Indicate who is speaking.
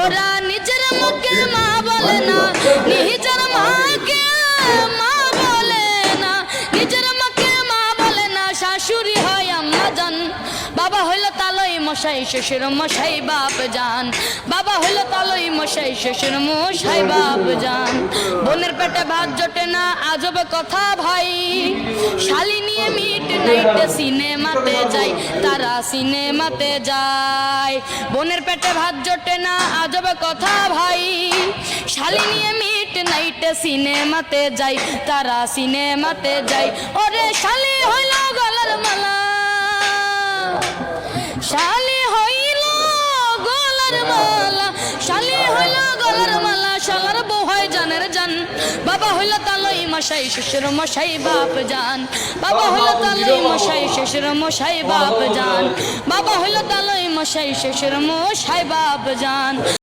Speaker 1: ওরা নিজের মাকে মা বলে না, নিজের মাকে মা বলে না, নিজের মাকে মা বলে না, শাশুড়ি হয় আম্মা জান। বাবা হইল তালই মশাই, শ্বশুর মশাই বাপ জান। বাবা হইল তালই মশাই, শ্বশুর মশাই বাপ জান। বোনের পেটে ভাত জোটে না, আজব কথা ভাই। শালি নিয়ে মিট নাইটে সিনেমাতে যাই, তারা সিনেমাতে যায়। বোনের পেটে ভাত জোটে না, আজব কথা ভাই। শালি নিয়ে মিট নাইটে সিনেমাতে যাই, তারা সিনেমাতে যায়। ওরে শালি হইল গলার মালা, শালি হইল গলার মালা, শালি হইল গলার মালা, শালার বউ হয় জানের জান। বাবা হইল তালই মশাই, শ্বশুর মশাই বাপ জান। বাবা হইল তালই মশাই, শ্বশুর মশাই বাপ জান। বাবা হইল তালই মশাই, শ্বশুর মশাই বাপ জান।